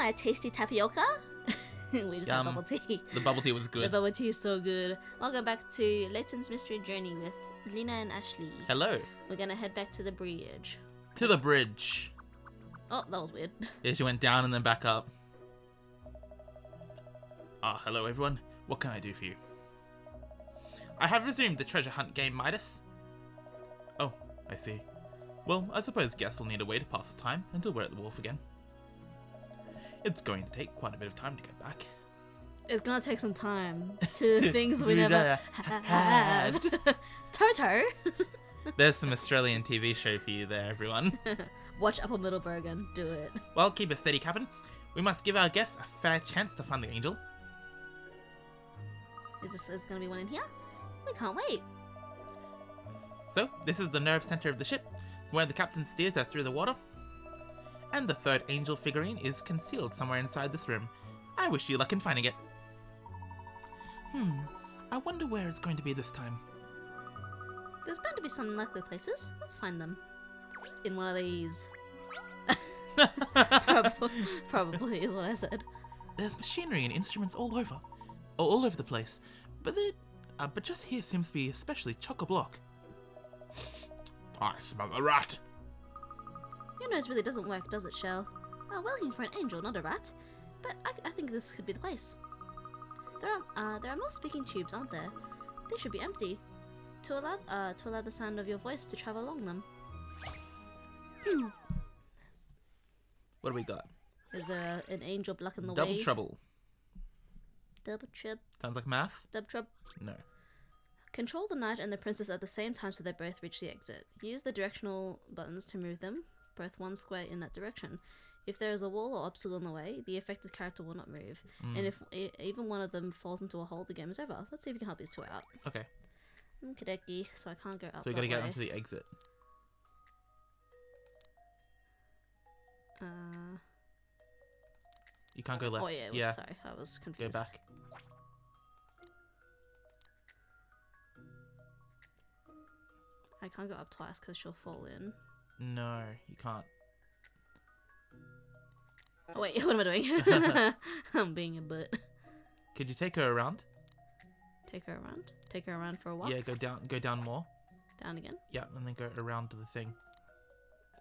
my tasty tapioca. We just had bubble tea. The bubble tea was good. The bubble tea is so good. Welcome back to Layton's Mystery Journey with Lena and Ashley. Hello. We're gonna head back to the bridge. To the bridge. Oh, that was weird. Yeah, she went down and then back up. Hello everyone. What can I do for you? I have resumed the treasure hunt game, Midas. Oh, I see. Well, I suppose guests will need a way to pass the time until we're at the wharf again. It's going to take quite a bit of time to get back. It's gonna take some time to things we never have. Toto! There's some Australian TV show for you there, everyone. Watch Upper Middleburg and do it. Well, keep it steady, Captain. We must give our guests a fair chance to find the angel. Is gonna be one in here? We can't wait. So, this is the nerve center of the ship, where the captain steers her through the water. And the third angel figurine is concealed somewhere inside this room. I wish you luck in finding it. I wonder where it's going to be this time. There's bound to be some likely places. Let's find them. In one of these. Probably is what I said. There's machinery and instruments all over the place. But just here seems to be especially chock-a-block. I smell a rat. Your nose really doesn't work, does it, Shell? We're looking for an angel, not a rat. But I think this could be the place. There are more speaking tubes, aren't there? They should be empty. To allow the sound of your voice to travel along them. What do we got? Is there an angel blocking the way? Double trouble. Double trip. Sounds like math. Double trip. No. Control the knight and the princess at the same time so they both reach the exit. Use the directional buttons to move them, both one square in that direction. If there is a wall or obstacle in the way, the affected character will not move. And if even one of them falls into a hole, the game is over. Let's see if we can help these two out. Okay. Okey-dokey, so I can't go up. So we gotta get onto the exit. You can't go left. Oh yeah, sorry, I was confused. Go back. I can't go up twice because she'll fall in. No, you can't. Oh wait, what am I doing? I'm being a butt. Could you take her around? Take her around? Take her around for a walk? Yeah, go down more. Down again? Yeah, and then go around to the thing.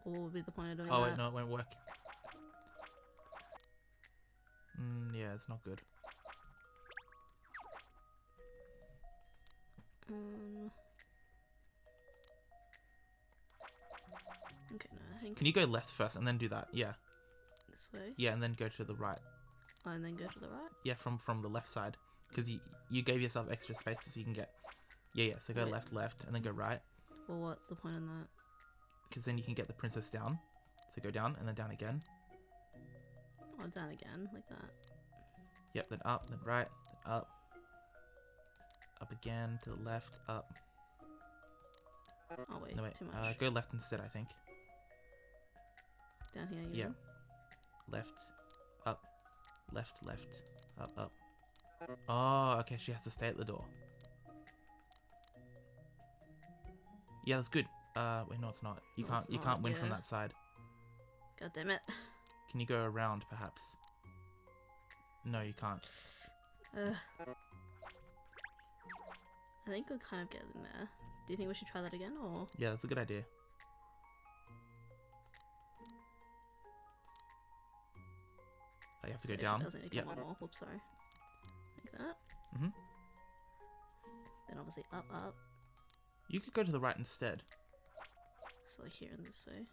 What would be the point of doing that? Oh wait, no, it won't work. Yeah, it's not good. Okay, no, I think... Can you go left first and then do that? Yeah. This way? Yeah, and then go to the right. Oh, and then go to the right? Yeah, from the left side. Because you gave yourself extra space so you can get... Yeah, so go left, and then go right. Well, what's the point in that? Because then you can get the princess down. So go down, and then down again. Oh, down again, like that. Yep, then up, then right, then up. Up again, to the left, up. Oh wait, No, wait, too much. go left instead, I think. Down here, you Yeah. mean? Left, up, left, up. Oh, okay, she has to stay at the door. Yeah, that's good. Wait, no, it's not. You can't win from that side. God damn it. Can you go around, perhaps? No, you can't. I think we're kind of getting there. Do you think we should try that again, or...? Yeah, that's a good idea. Oh, you have to go down. Yeah. One more. Whoops, sorry. Like that. Then obviously up. You could go to the right instead. So like here and this way.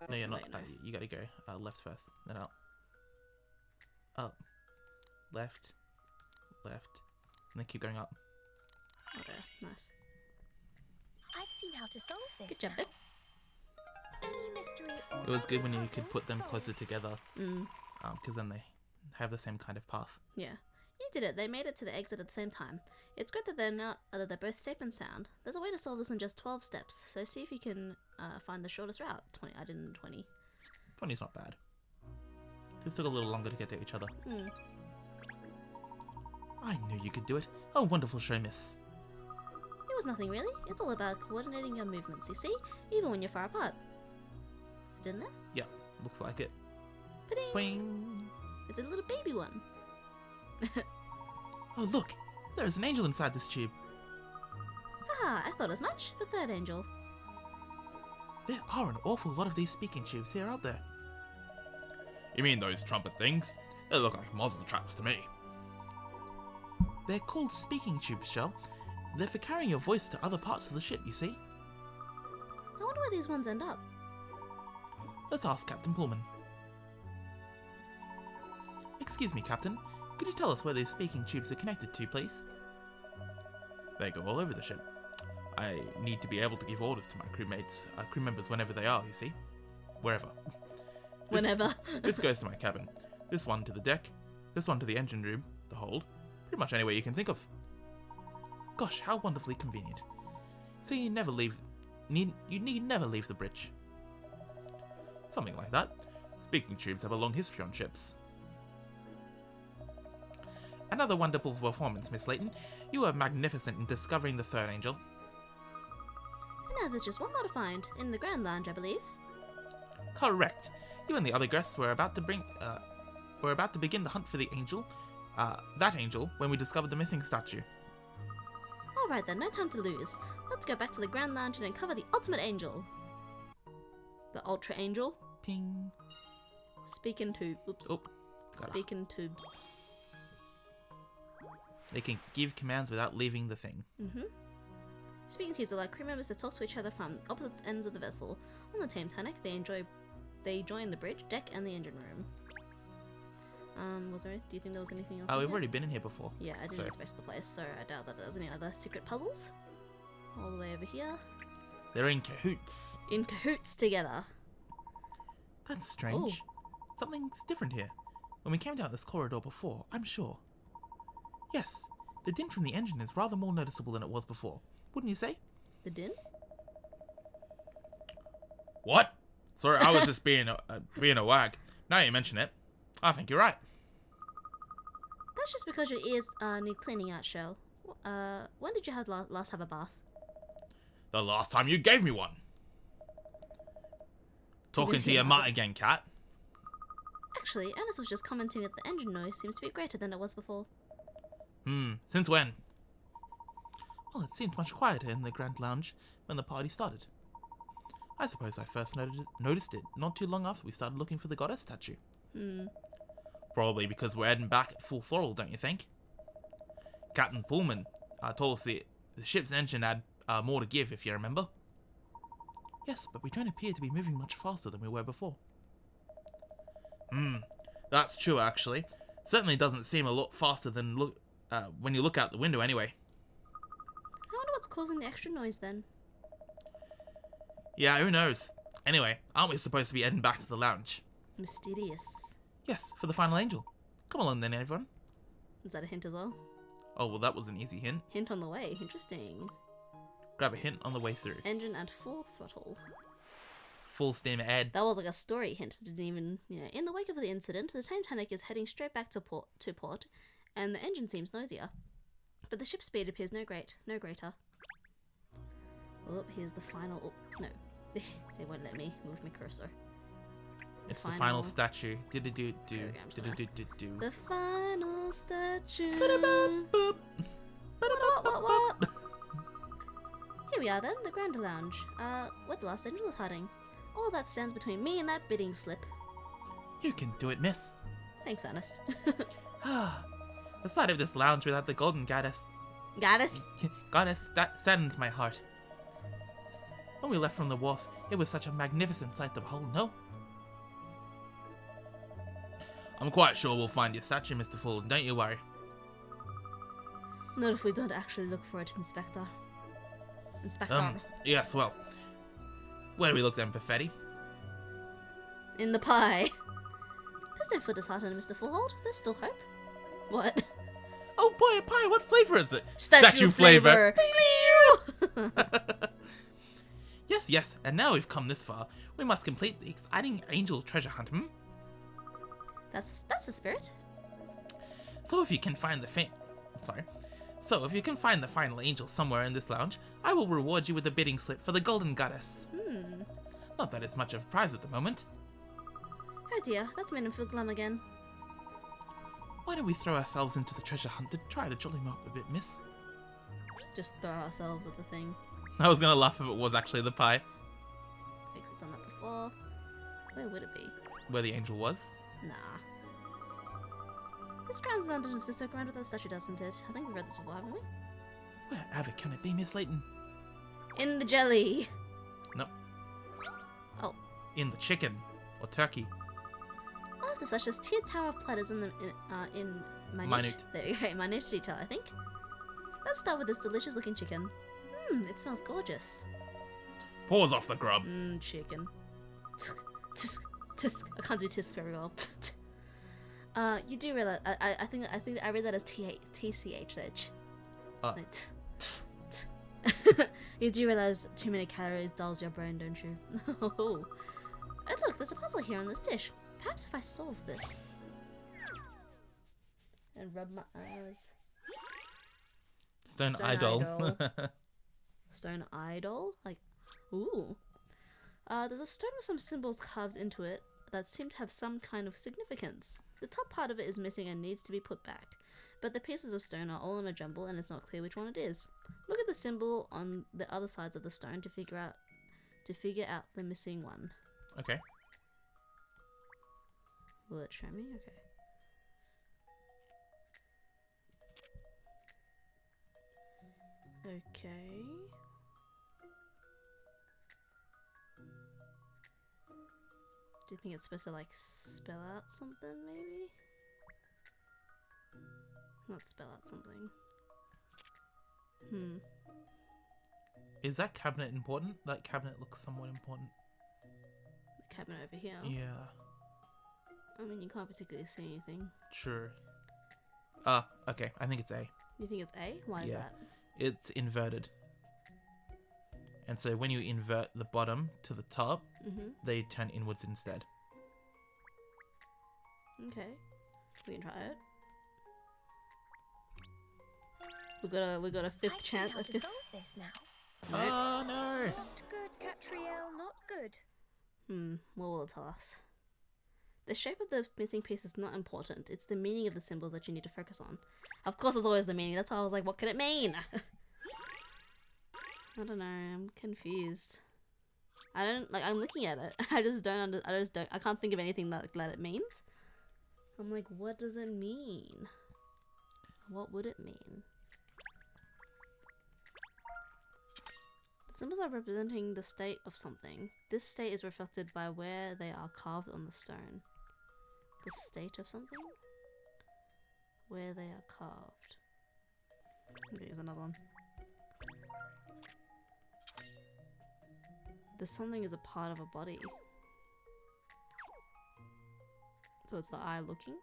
No, you're not. Wait, no. You gotta go left first, then up. Up. Left. And then keep going up. Okay, nice. I've seen how to solve this. Good job, babe. Any mystery It was good when you could put them closer together. Mm. Because then they have the same kind of path. Yeah. You did it. They made it to the exit at the same time. It's great that they're both safe and sound. There's a way to solve this in just 12 steps, so see if you can find the shortest route. 20. I did in 20. 20's not bad. Just took a little longer to get to each other. I knew you could do it. Oh, wonderful show, miss. It was nothing really. It's all about coordinating your movements, you see? Even when you're far apart. Is it in there? Yeah, looks like it. Ba-ding! Boing. It's a little baby one. Oh look, there is an angel inside this tube. Ah, I thought as much. The third angel. There are an awful lot of these speaking tubes here, aren't there? You mean those trumpet things? They look like muzzle traps to me. They're called speaking tubes, Shell. They're for carrying your voice to other parts of the ship, you see? I wonder where these ones end up. Let's ask Captain Pullman. Excuse me, Captain. Could you tell us where these speaking tubes are connected to, please? They go all over the ship. I need to be able to give orders to my crew members whenever they are, you see? Wherever. Whenever. This goes to my cabin. This one to the deck. This one to the engine room, the hold. Pretty much anywhere you can think of. Gosh, how wonderfully convenient. So you need never leave the bridge. Something like that. Speaking tubes have a long history on ships. Another wonderful performance, Miss Layton. You were magnificent in discovering the third angel. And now there's just one more to find. In the Grand Lounge, I believe. Correct. You and the other guests were about to begin the hunt for the angel. That angel, when we discovered the missing statue. Alright then, no time to lose. Let's go back to the Grand Lounge and uncover the ultimate angel. The Ultra Angel. Ping. Speaking tube. Oops. Oh. Speaking tubes. They can give commands without leaving the thing. Speaking tubes allow crew members to talk to each other from opposite ends of the vessel. On the Titanic, they join the bridge, deck, and the engine room. Do you think there was anything else? Oh, in we've here? already been in here before. Yeah, I didn't express the place, so I doubt that there's any other secret puzzles. All the way over here. They're in cahoots. In cahoots together. That's strange. Ooh. Something's different here. When we came down this corridor before, I'm sure. Yes, the din from the engine is rather more noticeable than it was before. Wouldn't you say? The din? What? Sorry, I was just being a wag. Now you mention it, I think you're right. That's just because your ears need cleaning out, Shell. When did you last have a bath? The last time you gave me one. Talking to your mutt again, cat. Actually, Ernest was just commenting that the engine noise seems to be greater than it was before. Since when? Well, it seemed much quieter in the Grand Lounge when the party started. I suppose I first noticed it not too long after we started looking for the goddess statue. Probably because we're heading back at full throttle, don't you think? Captain Pullman told us the ship's engine had more to give, if you remember. Yes, but we don't appear to be moving much faster than we were before. That's true, actually. Certainly doesn't seem a lot faster than when you look out the window, anyway. I wonder what's causing the extra noise then. Yeah, who knows? Anyway, aren't we supposed to be heading back to the lounge? Mysterious. Yes, for the final angel. Come along then, everyone. Is that a hint as well? Oh, well, that was an easy hint. Hint on the way. Interesting. Grab a hint on the way through. Engine at full throttle. Full steam ahead. That was like a story hint. Didn't even, in the wake of the incident, the Titanic is heading straight back to port, and the engine seems noisier. But the ship's speed appears no greater. Oh, here's the final. Oh, no, they won't let me move my cursor. It's the final statue. There we go, I'm just Do. The final statue. Boop. What? Here we are then, the Grand Lounge. Where the last angel is hiding. All that stands between me and that bidding slip. You can do it, miss. Thanks, Ernest. The sight of this lounge without the golden goddess. Goddess? Goddess, that saddens my heart. When we left from the wharf, it was such a magnificent sight to behold, no? I'm quite sure we'll find your statue, Mr. Fool, don't you worry. Not if we don't actually look for it, Inspector. Yes, well. Where do we look then, Perfetti? In the pie. Please don't feel disheartened, Mr. Foolhold. There's still hope. What? Oh boy, a pie, what flavor is it? Statue flavor. Yes, and now we've come this far. We must complete the exciting angel treasure hunt, That's the spirit. So if you can find the final angel somewhere in this lounge, I will reward you with a bidding slip for the golden goddess. Not that it's much of a prize at the moment. Oh dear, that's made him feel glum again. Why don't we throw ourselves into the treasure hunt to try to jolly him up a bit, miss? Just throw ourselves at the thing. I was gonna laugh if it was actually the pie. Exit done that before. Where would it be? Where the angel was. Nah. This grounds the dungeons feel so grand with that statue, doesn't it? I think we've read this before, haven't we? Wherever can it be, Miss Layton? In the jelly! Nope. Oh. In the chicken. Or turkey. After such as tiered tower of platters in minute. There you go, minute detail, I think. Let's start with this delicious looking chicken. It smells gorgeous. Paws off the grub. Chicken. Tisk, tisk. I can't do tisk very well. You do realize I think I read that as TCH. Like, you do realize too many calories dulls your brain, don't you? Oh, look, there's a puzzle here on this dish. Perhaps if I solve this and rub my eyes. Stone idol. Stone idol? Like, ooh. There's a stone with some symbols carved into it that seem to have some kind of significance. The top part of it is missing and needs to be put back, but the pieces of stone are all in a jumble and it's not clear which one it is. Look at the symbol on the other sides of the stone to figure out the missing one. Okay. Will it show me? Okay. Okay. Do you think it's supposed to like spell out something maybe? Not spell out something. Is that cabinet important? That cabinet looks somewhat important. The cabinet over here. Yeah. I mean, you can't particularly see anything. Sure. Okay. I think it's A. You think it's A? Why is that? It's inverted. And so when you invert the bottom to the top, they turn inwards instead. Okay. We can try it. We got a fifth chance. I see how to solve this now. Nope. Oh no! Not good, Catriel, not good. What will it tell us? The shape of the missing piece is not important. It's the meaning of the symbols that you need to focus on. Of course, it's always the meaning. That's why I was like, what could it mean? I don't know. I'm confused. I'm looking at it. I can't think of anything that it means. I'm like, what does it mean? What would it mean? The symbols are representing the state of something. This state is reflected by where they are carved on the stone. The state of something? Where they are carved. Here's another one. The something is a part of a body. So it's the eye looking.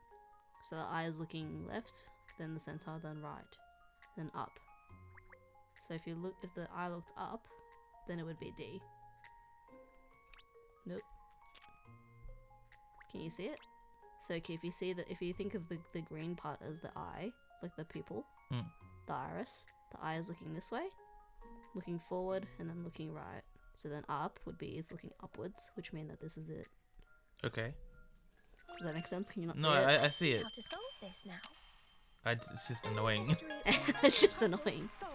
So the eye is looking left, then the center, then right, then up. So if the eye looked up, then it would be D. Nope. Can you see it? So okay, if you think of the green part as the eye, like the pupil, the iris, the eye is looking this way, looking forward, and then looking right. So then up would be it's looking upwards, which means that this is it. Okay. Does that make sense? Can you not No, see it? I see it. How to solve this now? It's just annoying. Mystery It's just annoying. solved.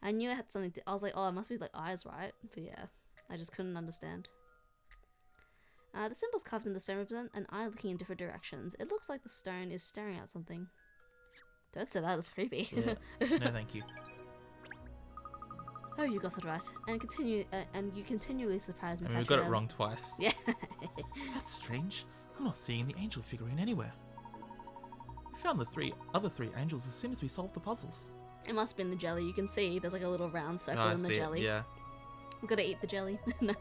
I knew it had something I was like, oh, it must be like eyes, right? But yeah, I just couldn't understand. The symbols carved in the stone represent an eye looking in different directions. It looks like the stone is staring at something. Don't say that, that's creepy. Yeah. No, thank you. Oh, you got it right. And you continually surprise me. I mean, we got it Catriel. wrong twice. Yeah. That's strange. I'm not seeing the angel figurine anywhere. We found the other three angels as soon as we solved the puzzles. It must be in the jelly. You can see there's like a little round circle I in the see it, jelly. yeah. We've got to eat the jelly. No.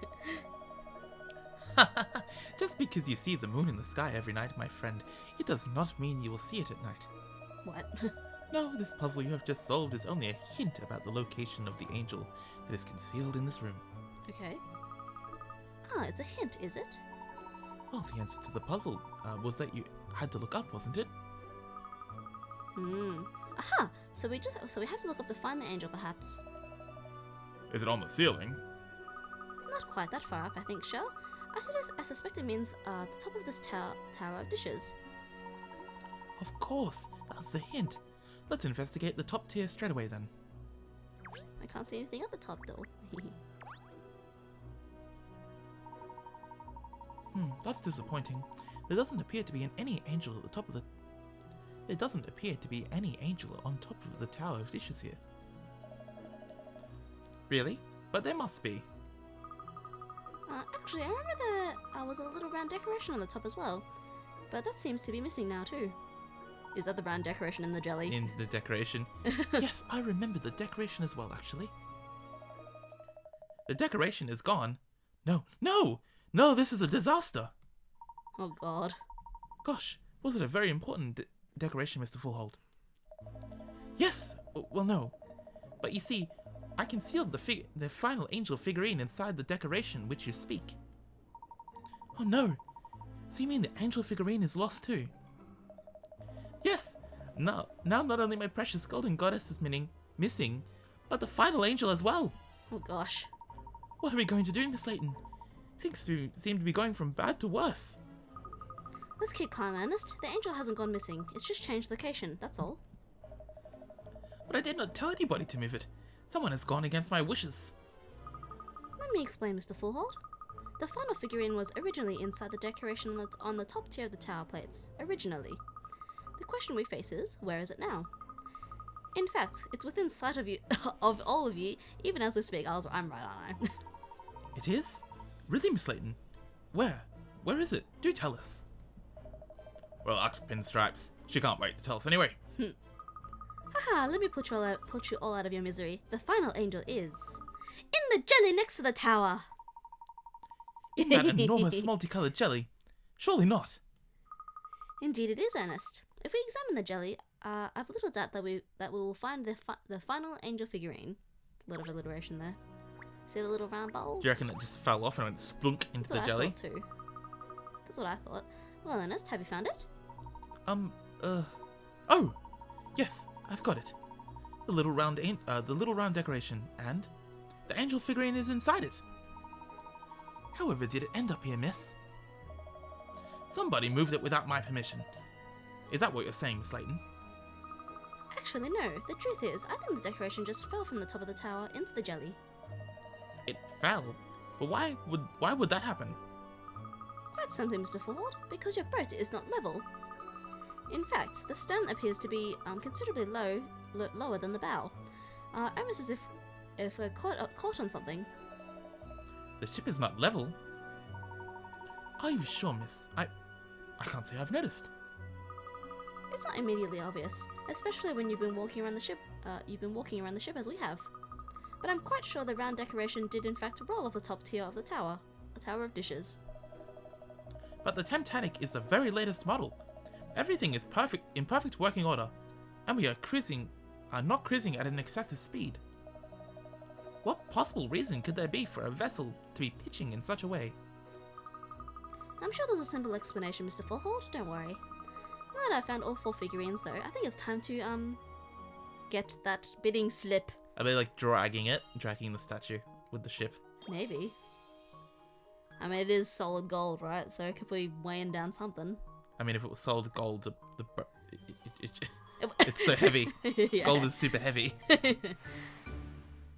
Just because you see the moon in the sky every night, my friend, it does not mean you will see it at night. What? No, this puzzle you have just solved is only a hint about the location of the angel that is concealed in this room. Okay. Ah, it's a hint, is it? Well, the answer to the puzzle was that you had to look up, wasn't it? Aha! So we have to look up to find the angel, perhaps. Is it on the ceiling? Not quite that far up, I think, Shell. I suspect it means the top of this tower of dishes. Of course, that's the hint. Let's investigate the top tier straight away then. I can't see anything at the top though. That's disappointing. There doesn't appear to be any angel at the top of the... There doesn't appear to be any angel on top of the Tower of Dishes here. Really? But there must be. Actually, I remember there was a little round decoration on the top as well. But that seems to be missing now too. Is that the round decoration in the jelly? In the decoration? Yes, I remember the decoration as well, actually. The decoration is gone. No, no! No, this is a disaster! Oh god. Gosh, was it a very important decoration, Mr. Fullhold? Yes! Well, no. But you see, I concealed the final angel figurine inside the decoration which you speak. Oh no! So you mean the angel figurine is lost too? Yes! Now not only my precious golden goddess is missing, but the final angel as well! Oh gosh. What are we going to do, Miss Layton? Things seem to be going from bad to worse. Let's keep calm, Ernest. The angel hasn't gone missing. It's just changed location, that's all. But I did not tell anybody to move it. Someone has gone against my wishes. Let me explain, Mr. Fullhold. The final figurine was originally inside the decoration on the top tier of the tower plates. Originally. The question we face is, where is it now? In fact, it's within sight of you, of all of you, even as we speak. I'm right, aren't I? It is? Really, Miss Layton? Where? Where is it? Do tell us. Well, ask Pinstripes. She can't wait to tell us anyway. Haha, let me put you all out of your misery. The final angel is... in the jelly next to the tower! In that enormous multicolored jelly? Surely not. Indeed it is, Ernest. If we examine the jelly, I've little doubt that we will find the final angel figurine. A lot of alliteration there. See the little round bowl? Do you reckon it just fell off and went splunk into the jelly? That's what I thought too. That's what I thought. Well, Ernest, have you found it? Oh! Yes, I've got it. The little round decoration, and the angel figurine is inside it. However did it end up here, miss? Somebody moved it without my permission. Is that what you're saying, Miss Layton? Actually, no. The truth is, I think the decoration just fell from the top of the tower into the jelly. It fell? But why would that happen? Quite simply, Mr. Fullhold, because your boat is not level. In fact, the stern appears to be considerably lower than the bow, almost as if we're caught on something. The ship is not level. Are you sure, miss? I can't say I've noticed. It's not immediately obvious, especially when you've been walking around the ship. As we have. But I'm quite sure the round decoration did in fact roll off the top tier of the tower, a tower of dishes. But the Titanic is the very latest model. Everything is in perfect working order, and we are not cruising at an excessive speed. What possible reason could there be for a vessel to be pitching in such a way? I'm sure there's a simple explanation, Mr. Fullhold, don't worry. Now that I've found all 4 figurines though, I think it's time to get that bidding slip. Are they like dragging the statue with the ship? Maybe. I mean, it is solid gold, right? So it could be weighing down something. I mean, if it was solid gold, it's so heavy. Yeah. Gold is super heavy.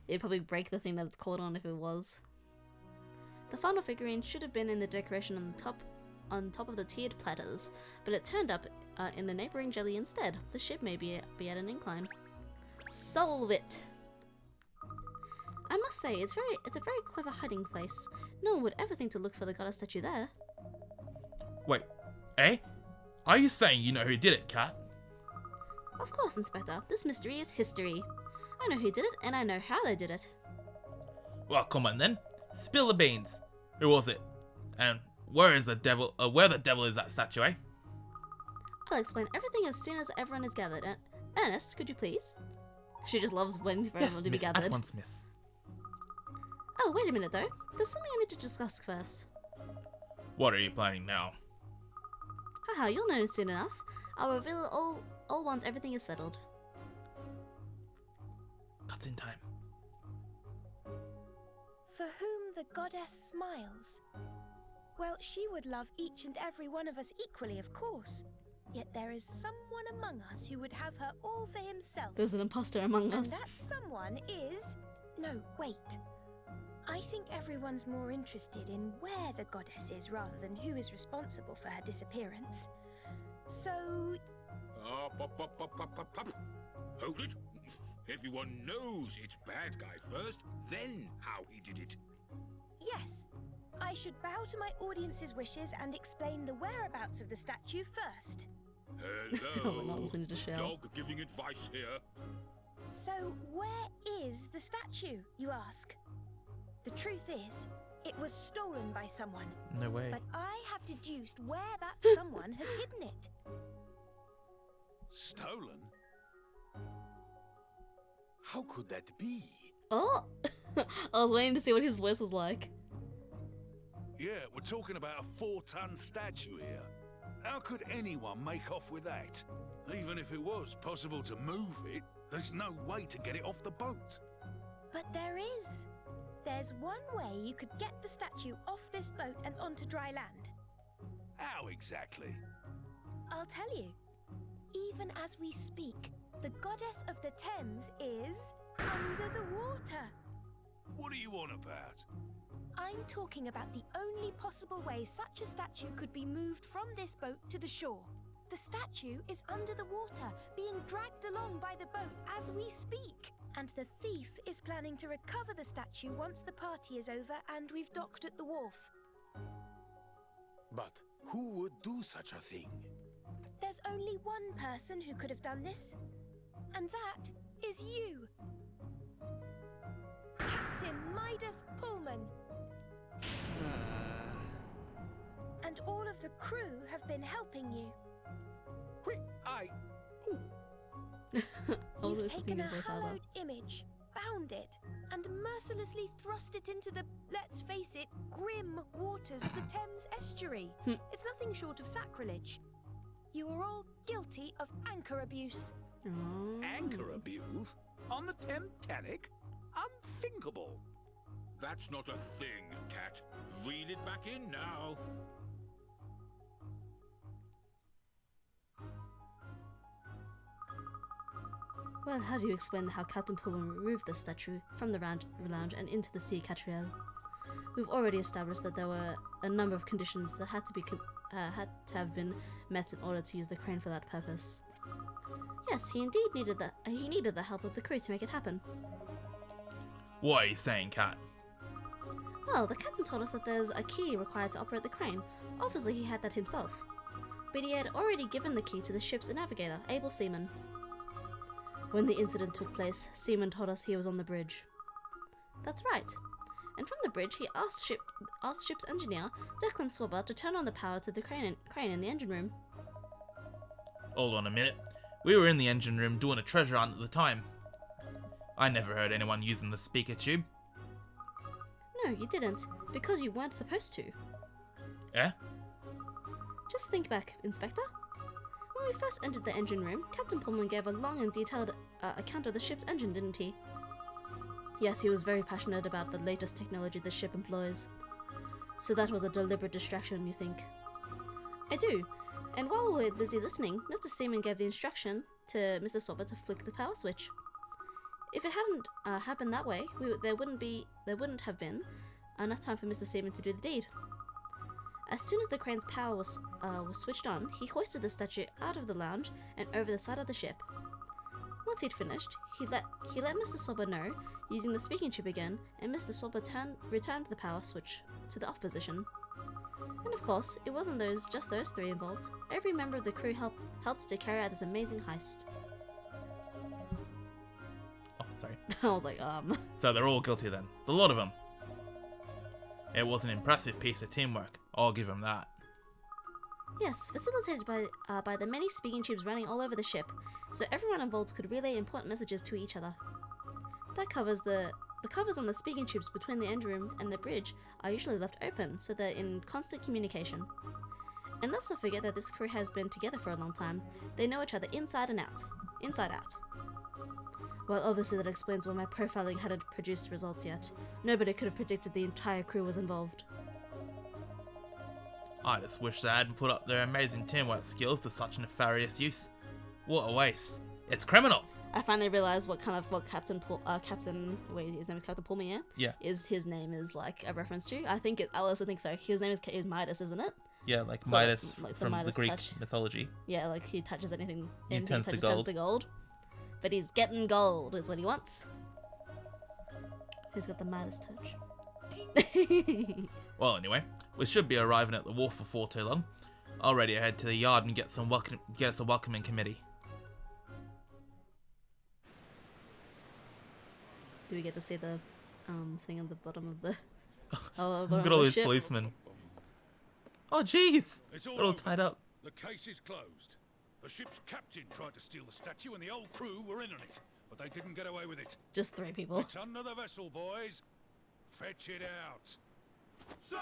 It'd probably break the thing that it's caught on if it was. The final figurine should have been in the decoration on top of the tiered platters, but it turned up in the neighbouring jelly instead. The ship may be at an incline. Solve it! I must say, it's a very clever hiding place. No one would ever think to look for the goddess statue there. Wait, eh? Are you saying you know who did it, Cat? Of course, Inspector. This mystery is history. I know who did it, and I know how they did it. Well, come on then. Spill the beans. Who was it? And where the devil is that statue, eh? I'll explain everything as soon as everyone is gathered. Ernest, could you please? She just loves waiting for everyone to be gathered. At once, miss. Oh, wait a minute though. There's something I need to discuss first. What are you planning now? Haha, you'll know soon enough. I'll reveal all once everything is settled. Cuts in time. For whom the goddess smiles. Well, she would love each and every one of us equally, of course. Yet there is someone among us who would have her all for himself. There's an imposter among And us. that someone is... No, wait. I think everyone's more interested in where the goddess is rather than who is responsible for her disappearance. So... Up. Hold it. Everyone knows it's bad guy first, then how he did it. yes, I should bow to my audience's wishes and explain the whereabouts of the statue first. We're not Hello. listening to Shell. Dog giving advice here. So, where is the statue, you ask? The truth is, it was stolen by someone, No way. but I have deduced where that someone has hidden it. Stolen? How could that be? Oh! I was waiting to see what his voice was like. Yeah, we're talking about a 4-ton statue here. How could anyone make off with that? Even if it was possible to move it, there's no way to get it off the boat. But there is. There's one way you could get the statue off this boat and onto dry land. How exactly? I'll tell you. Even as we speak, the goddess of the Thames is under the water. What are you on about? I'm talking about the only possible way such a statue could be moved from this boat to the shore. The statue is under the water, being dragged along by the boat as we speak. And the thief is planning to recover the statue once the party is over and we've docked at the wharf. But who would do such a thing? There's only one person who could have done this, and that is you. Captain Midas Pullman. And all of the crew have been helping you. I was You've expecting taken a his voice either. hallowed image, bound it, and mercilessly thrust it into the, let's face it, grim waters of the Thames estuary. It's nothing short of sacrilege. You are all guilty of anchor abuse. Oh. Anchor abuse? On the Titanic? Unthinkable. That's not a thing, Cat. Reel it back in now. Well, how do you explain how Captain Pullman removed the statue from the lounge and into the sea catriel? We've already established that there were a number of conditions that had to have been met in order to use the crane for that purpose. Yes, he indeed needed the help of the crew to make it happen. What are you saying, Cat? Well, the captain told us that there's a key required to operate the crane. Obviously, he had that himself. But he had already given the key to the ship's navigator, Able Seaman. When the incident took place, Seaman told us he was on the bridge. That's right. And from the bridge, he asked ship's engineer, Declan Swabber, to turn on the power to the crane in the engine room. Hold on a minute. We were in the engine room doing a treasure hunt at the time. I never heard anyone using the speaker tube. No, you didn't, because you weren't supposed to. Eh? Just think back, Inspector. When we first entered the engine room, Captain Pullman gave a long and detailed account of the ship's engine, didn't he? Yes, he was very passionate about the latest technology the ship employs. So that was a deliberate distraction, you think? I do. And while we were busy listening, Mr. Seaman gave the instruction to Mr. Swabber to flick the power switch. If it hadn't happened that way, there wouldn't have been enough time for Mr. Seaman to do the deed. As soon as the crane's power was switched on, he hoisted the statue out of the lounge and over the side of the ship. Once he'd finished, he let Mr. Swabber know, using the speaking tube again, and Mr. Swabber returned the power switch to the off position. And of course, it wasn't just those three involved. Every member of the crew helped to carry out this amazing heist. Oh, sorry. I was like, So they're all guilty then. The lot of them. It was an impressive piece of teamwork. I'll give them that. Yes, facilitated by the many speaking tubes running all over the ship, so everyone involved could relay important messages to each other. That covers the covers on the speaking tubes between the engine room and the bridge are usually left open, so they're in constant communication. And let's not forget that this crew has been together for a long time. They know each other inside and out. Inside out. Well, obviously that explains why my profiling hadn't produced results yet. Nobody could have predicted the entire crew was involved. I just wish they hadn't put up their amazing teamwork skills to such nefarious use. What a waste. It's criminal! I finally realized what Captain wait, his name is Captain Pullman, yeah? Yeah. Is his name is like a reference to? I think Alice, I think so. His name is Midas, isn't it? Yeah, like So, Midas like the from Midas the Greek touch. mythology. Yeah, like he touches anything, He anything turns he to touches turns gold. to gold. But he's getting gold is what he wants. He's got the Midas touch. Well, anyway, we should be arriving at the wharf before too long. Already head to the yard and get us a welcoming committee. Do we get to see the thing on the bottom of the Look at all these policemen. Oh, jeez! It's all They're all over. tied up. The case is closed. The ship's captain tried to steal the statue and the whole crew were in on it, but they didn't get away with it. Just 3 people. It's under the vessel, boys. Fetch it out. Sir!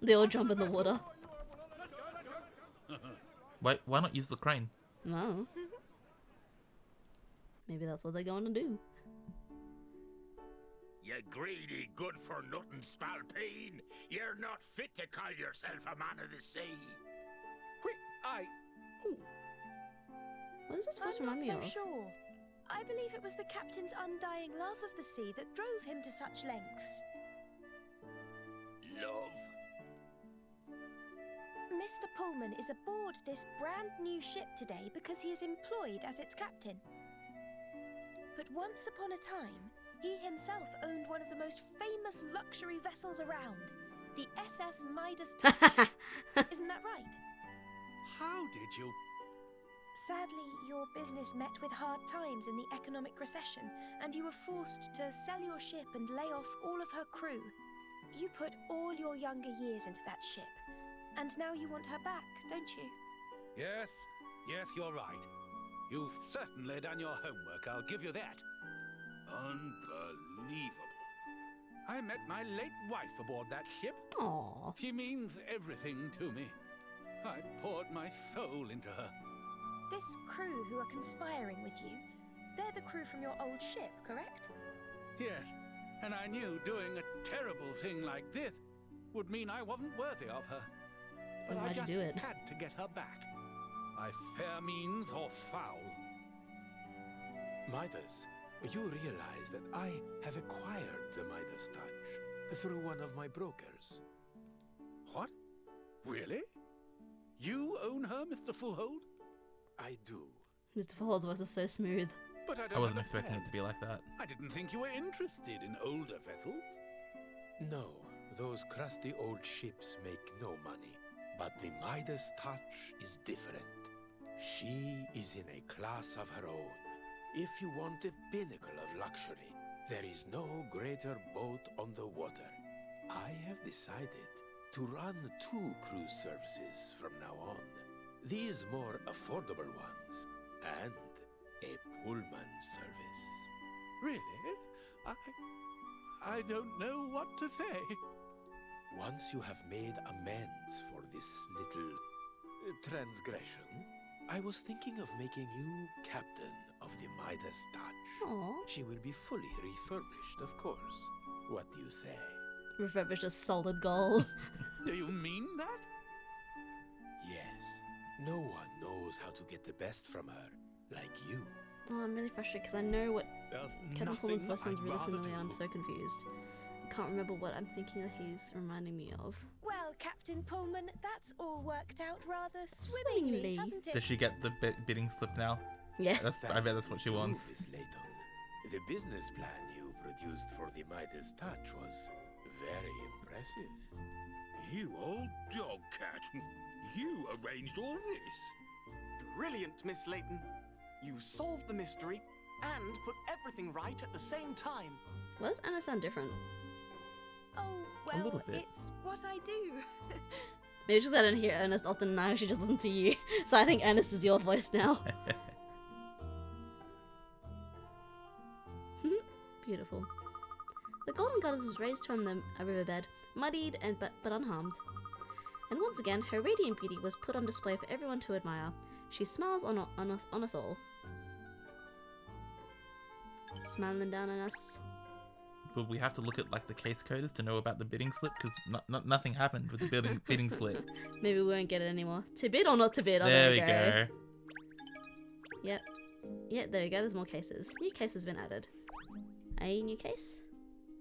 They all jump in the water. Wait, why not use the crane? No. Maybe that's what they're going to do. You greedy, good-for-nothing spalpeen. You're not fit to call yourself a man of the sea. What does this voice I'm remind not me so of? sure. I believe it was the captain's undying love of the sea that drove him to such lengths. Love? Mr. Pullman is aboard this brand new ship today because he is employed as its captain. But once upon a time, he himself owned one of the most famous luxury vessels around, the SS Midas Touch. Isn't that right? How did you... Sadly, your business met with hard times in the economic recession, and you were forced to sell your ship and lay off all of her crew. You put all your younger years into that ship, and now you want her back, don't you? Yes, you're right. You've certainly done your homework, I'll give you that. Unbelievable. I met my late wife aboard that ship. Aww. She means everything to me. I poured my soul into her. This crew who are conspiring with you, they're the crew from your old ship, correct? Yes, and I knew doing a terrible thing like this would mean I wasn't worthy of her. But Then I why'd you just do it? had to get her back. By fair means or foul. Midas, you realize that I have acquired the Midas Touch through one of my brokers. What? Really? You own her, Mr. Fullhold? I do. Mr. Fall's voice is so smooth. But I don't I wasn't expecting it to understand. be like that. I didn't think you were interested in older vessels. No, those crusty old ships make no money. But the Midas Touch is different. She is in a class of her own. If you want a pinnacle of luxury, there is no greater boat on the water. I have decided to run 2 cruise services from now on. These more affordable ones, and a Pullman service. Really? I don't know what to say. Once you have made amends for this little transgression, I was thinking of making you captain of the Midas Touch. Aww. She will be fully refurbished, of course. What do you say? Refurbished as solid gold. Do you mean that? Yes. No one knows how to get the best from her, like you. Oh, I'm really frustrated because I know what There's Kevin Pullman's nothing voice sounds I'd really rather familiar and I'm do. so confused. I can't remember what I'm thinking that he's reminding me of. Well, Captain Pullman, that's all worked out rather Swimmingly. swimmingly, hasn't it? Does she get the bidding slip now? Yeah. I bet that's what she to you, wants. Miss Layton. The business plan you produced for the Midas Touch was very impressive. You old dog cat. You arranged all this. Brilliant, Miss Layton. You solved the mystery and put everything right at the same time. Why does Anna sound different? Oh, A little well, bit. it's what I do. Maybe it's because I don't hear Ernest often now, she just listens to you. So I think Ernest is your voice now. Beautiful. The golden goddess was raised from the riverbed, muddied but unharmed. And once again, her radiant beauty was put on display for everyone to admire. She smiles on us all. Smiling down on us. would we have to look at like the case coders to know about the bidding slip? Because nothing happened with the bidding slip. Maybe we won't get it anymore. To bid or not to bid? Oh, There we go. Yep. Yeah, there we go. There's more cases. New case has been added. A new case?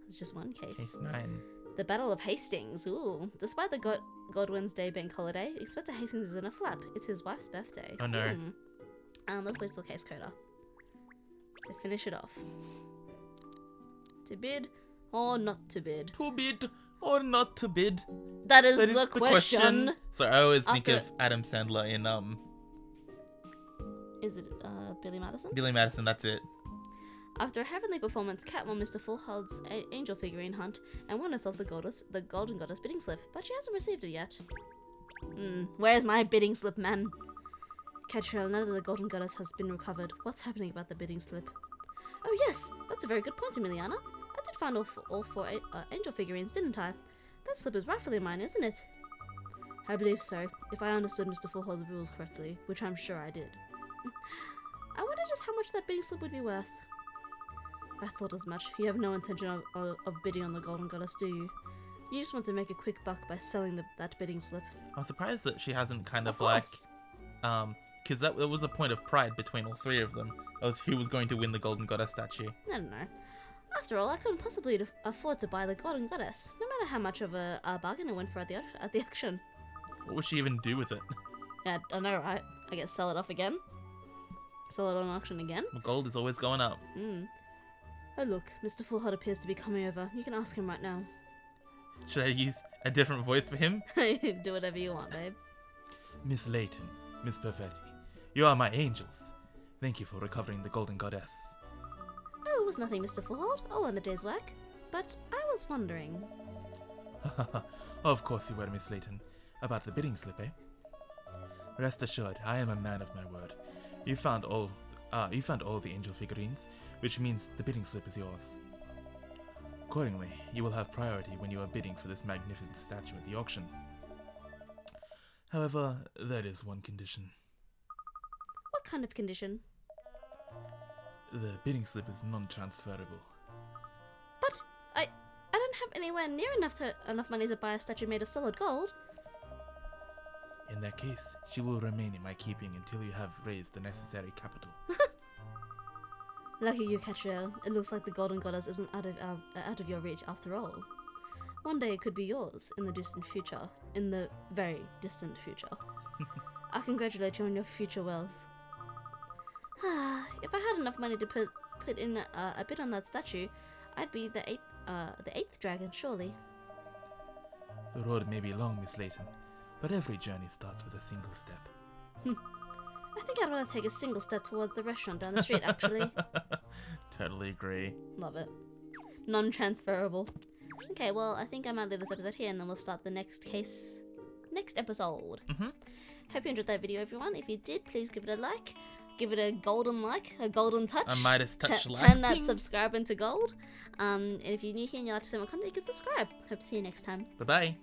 There's just one case. Case 9. The Battle of Hastings. Ooh. Despite the Godwin's Day bank holiday, Inspector Hastings is in a flap. It's his wife's birthday. Oh no. Let's wait till case coder to finish it off. To bid or not to bid? To bid or not to bid? That is the question. So I always think of Adam Sandler in Is it Billy Madison? Billy Madison, that's it. After a heavenly performance, Kat won Mr. Fullhard's angel figurine hunt and won herself the Golden Goddess bidding slip, but she hasn't received it yet. Where's my bidding slip, man? Catriel, now that the Golden Goddess has been recovered, what's happening about the bidding slip? Oh yes, that's a very good point, Emiliana. I did find all four angel figurines, didn't I? That slip is rightfully mine, isn't it? I believe so, if I understood Mr. Fullhard's rules correctly, which I'm sure I did. I wonder just how much that bidding slip would be worth. I thought as much. You have no intention of bidding on the Golden Goddess, do you? You just want to make a quick buck by selling that bidding slip. I'm surprised that she hasn't kind of course. because that was a point of pride between all three of them. As who was going to win the Golden Goddess statue. I don't know. After all, I couldn't possibly afford to buy the Golden Goddess, no matter how much of a bargain it went for at the auction. What would she even do with it? Yeah, I know, right? I guess sell it off again? Sell it on auction again? Well, gold is always going up. Oh look, Mr. Fullhard appears to be coming over. You can ask him right now. Should I use a different voice for him? Do whatever you want, babe. Miss Layton, Miss Perfetti, you are my angels. Thank you for recovering the Golden Goddess. Oh, it was nothing, Mr. Fullhard. All in a day's work. But I was wondering... Of course you were, Miss Layton. About the bidding slip, eh? Rest assured, I am a man of my word. You found all the angel figurines, which means the bidding slip is yours. Accordingly, you will have priority when you are bidding for this magnificent statue at the auction. However, there is one condition. What kind of condition? The bidding slip is non-transferable. But I don't have anywhere near enough money to buy a statue made of solid gold. In that case, she will remain in my keeping until you have raised the necessary capital. Lucky you, Catriel. It looks like the Golden Goddess isn't out of your reach after all. One day it could be yours in the distant future. In the very distant future. I congratulate you on your future wealth. If I had enough money to put in a bid on that statue, I'd be the eighth dragon, surely. The road may be long, Miss Layton, but every journey starts with a single step. I think I'd rather take a single step towards the restaurant down the street, actually. Totally agree. Love it. Non-transferable. Okay, well, I think I might leave this episode here and then we'll start the next episode. Hope you enjoyed that video, everyone. If you did, please give it a like. Give it a golden like, a golden touch. A Midas touch like. Turn that subscribe into gold. And if you're new here and you like to see more content, you can subscribe. Hope to see you next time. Bye-bye.